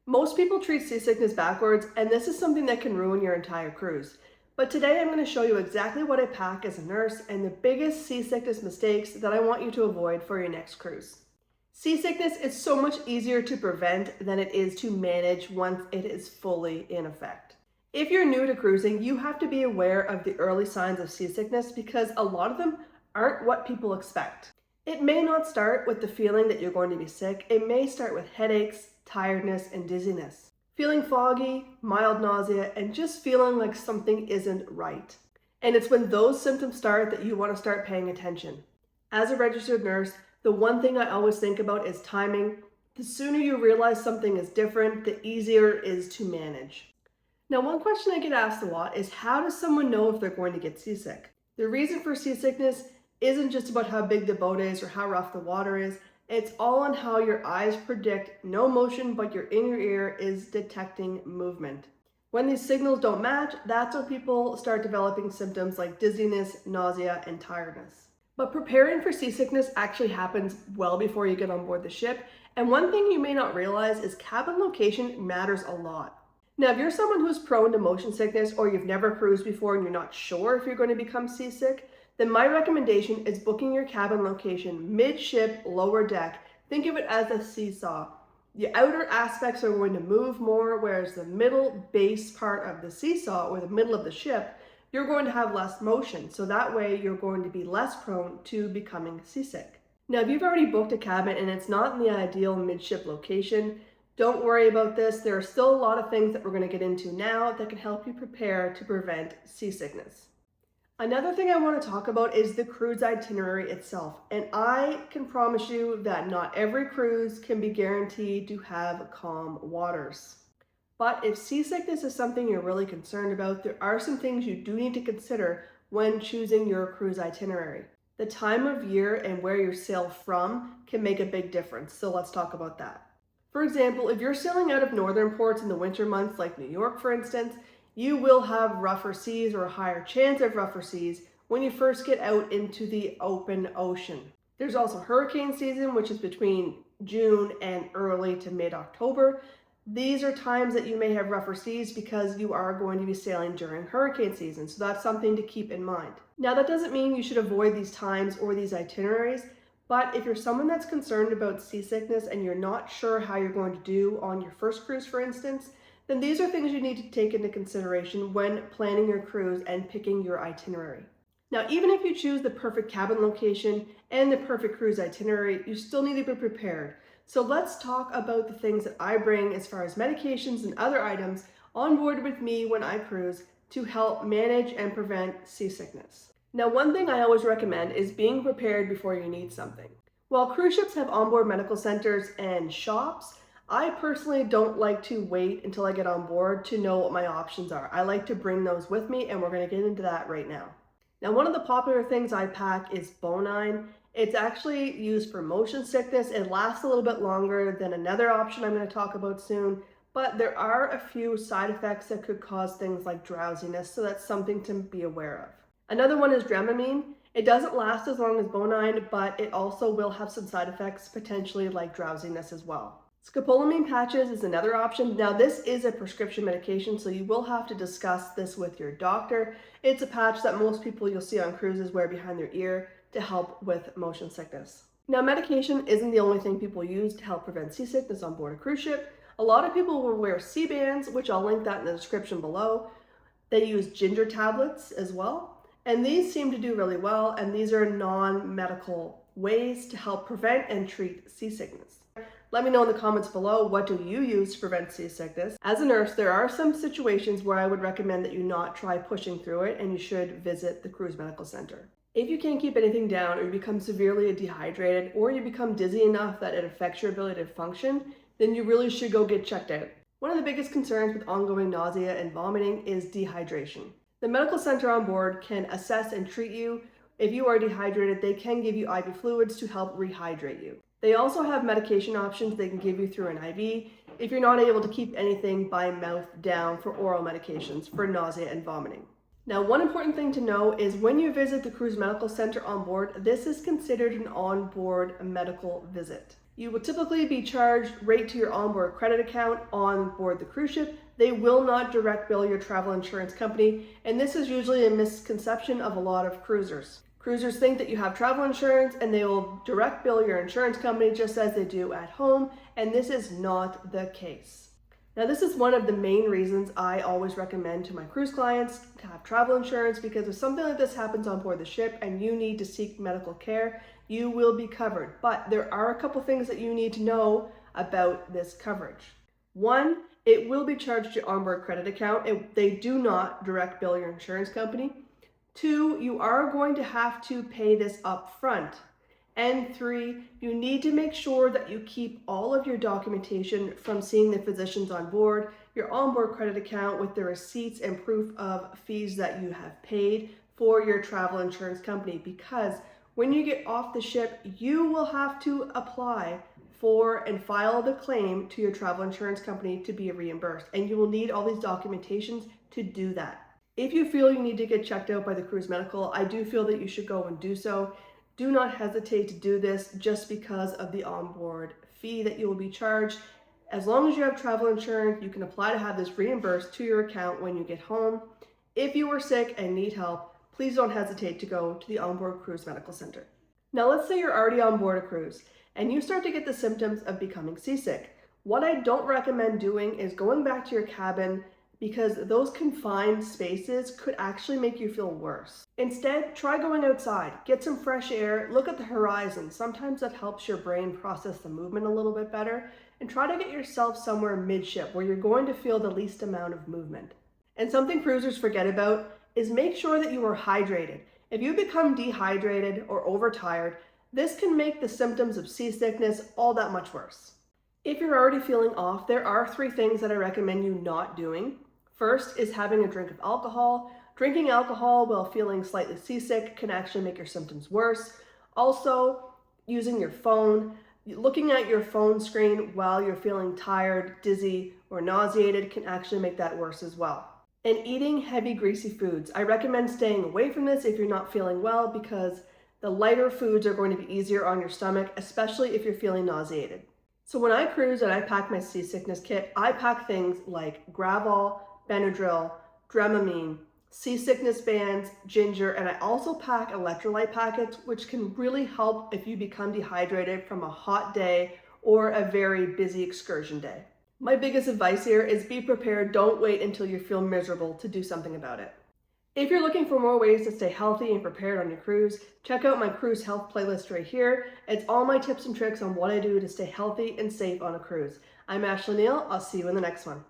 Most people treat seasickness backwards, and this is something that can ruin your entire cruise. But today I'm going to show you exactly what I pack as a nurse and the biggest seasickness mistakes that I want you to avoid for your next cruise. Seasickness is so much easier to prevent than it is to manage once it is fully in effect. If you're new to cruising, you have to be aware of the early signs of seasickness because a lot of them aren't what people expect. It may not start with the feeling that you're going to be sick. It may start with headaches, tiredness, and dizziness. Feeling foggy, mild nausea, and just feeling like something isn't right. And it's when those symptoms start that you want to start paying attention. As a registered nurse, the one thing I always think about is timing. The sooner you realize something is different, the easier it is to manage. Now, one question I get asked a lot is, how does someone know if they're going to get seasick? The reason for seasickness isn't just about how big the boat is or how rough the water is. It's all on how your eyes predict no motion, but your inner ear is detecting movement. When these signals don't match, that's when people start developing symptoms like dizziness, nausea, and tiredness. But preparing for seasickness actually happens well before you get on board the ship. And one thing you may not realize is cabin location matters a lot. Now, if you're someone who's prone to motion sickness or you've never cruised before and you're not sure if you're going to become seasick, then my recommendation is booking your cabin location midship, lower deck. Think of it as a seesaw. The outer aspects are going to move more, whereas the middle base part of the seesaw or the middle of the ship, you're going to have less motion. So that way you're going to be less prone to becoming seasick. Now, if you've already booked a cabin and it's not in the ideal midship location, don't worry about this. There are still a lot of things that we're going to get into now that can help you prepare to prevent seasickness. Another thing I want to talk about is the cruise itinerary itself. And I can promise you that not every cruise can be guaranteed to have calm waters. But if seasickness is something you're really concerned about, there are some things you do need to consider when choosing your cruise itinerary. The time of year and where you sail from can make a big difference. So let's talk about that. For example, if you're sailing out of northern ports in the winter months, like New York, for instance, you will have rougher seas or a higher chance of rougher seas when you first get out into the open ocean. There's also hurricane season, which is between June and early to mid-October. These are times that you may have rougher seas because you are going to be sailing during hurricane season. So that's something to keep in mind. Now, that doesn't mean you should avoid these times or these itineraries, but if you're someone that's concerned about seasickness and you're not sure how you're going to do on your first cruise, for instance, then these are things you need to take into consideration when planning your cruise and picking your itinerary. Now, even if you choose the perfect cabin location and the perfect cruise itinerary, you still need to be prepared. So let's talk about the things that I bring as far as medications and other items on board with me when I cruise to help manage and prevent seasickness. Now, one thing I always recommend is being prepared before you need something. While cruise ships have onboard medical centers and shops, I personally don't like to wait until I get on board to know what my options are. I like to bring those with me, and we're going to get into that right now. Now, one of the popular things I pack is Bonine. It's actually used for motion sickness. It lasts a little bit longer than another option I'm going to talk about soon, but there are a few side effects that could cause things like drowsiness, so that's something to be aware of. Another one is Dramamine. It doesn't last as long as Bonine, but it also will have some side effects, potentially like drowsiness as well. Scopolamine patches is another option. Now, this is a prescription medication, so you will have to discuss this with your doctor. It's a patch that most people you'll see on cruises wear behind their ear to help with motion sickness. Now, medication isn't the only thing people use to help prevent seasickness on board a cruise ship. A lot of people will wear sea bands, which I'll link that in the description below. They use ginger tablets as well, and these seem to do really well, and these are non-medical ways to help prevent and treat seasickness. Let me know in the comments below, what do you use to prevent seasickness? As a nurse, there are some situations where I would recommend that you not try pushing through it, and you should visit the cruise medical center. If you can't keep anything down, or you become severely dehydrated, or you become dizzy enough that it affects your ability to function, then you really should go get checked out. One of the biggest concerns with ongoing nausea and vomiting is dehydration. The medical center on board can assess and treat you. If you are dehydrated, they can give you IV fluids to help rehydrate you. They also have medication options they can give you through an IV if you're not able to keep anything by mouth down for oral medications for nausea and vomiting. Now, one important thing to know is when you visit the cruise medical center on board, this is considered an onboard medical visit. You will typically be charged right to your onboard credit account on board the cruise ship. They will not direct bill your travel insurance company, and this is usually a misconception of a lot of cruisers. Cruisers think that you have travel insurance and they will direct bill your insurance company just as they do at home, and this is not the case. Now, this is one of the main reasons I always recommend to my cruise clients to have travel insurance, because if something like this happens on board the ship and you need to seek medical care, you will be covered. But there are a couple things that you need to know about this coverage. One, it will be charged to your onboard credit account. They do not direct bill your insurance company. Two, you are going to have to pay this up front. And three, you need to make sure that you keep all of your documentation from seeing the physicians on board, your onboard credit account with the receipts and proof of fees that you have paid for your travel insurance company, because when you get off the ship, you will have to apply for and file the claim to your travel insurance company to be reimbursed, and you will need all these documentations to do that. If you feel you need to get checked out by the cruise medical, I do feel that you should go and do so. Do not hesitate to do this just because of the onboard fee that you will be charged. As long as you have travel insurance, you can apply to have this reimbursed to your account when you get home. If you are sick and need help, please don't hesitate to go to the onboard cruise medical center. Now, let's say you're already on board a cruise and you start to get the symptoms of becoming seasick. What I don't recommend doing is going back to your cabin, because those confined spaces could actually make you feel worse. Instead, try going outside, get some fresh air, look at the horizon. Sometimes that helps your brain process the movement a little bit better, and try to get yourself somewhere midship where you're going to feel the least amount of movement. And something cruisers forget about is make sure that you are hydrated. If you become dehydrated or overtired, this can make the symptoms of seasickness all that much worse. If you're already feeling off, there are 3 things that I recommend you not doing. First is having a drink of alcohol. Drinking alcohol while feeling slightly seasick can actually make your symptoms worse. Also, using your phone. Looking at your phone screen while you're feeling tired, dizzy, or nauseated can actually make that worse as well. And eating heavy, greasy foods. I recommend staying away from this if you're not feeling well, because the lighter foods are going to be easier on your stomach, especially if you're feeling nauseated. So when I cruise and I pack my seasickness kit, I pack things like Gravol, Benadryl, Dramamine, seasickness bands, ginger, and I also pack electrolyte packets, which can really help if you become dehydrated from a hot day or a very busy excursion day. My biggest advice here is be prepared. Don't wait until you feel miserable to do something about it. If you're looking for more ways to stay healthy and prepared on your cruise, check out my cruise health playlist right here. It's all my tips and tricks on what I do to stay healthy and safe on a cruise. I'm Ashley Neal. I'll see you in the next one.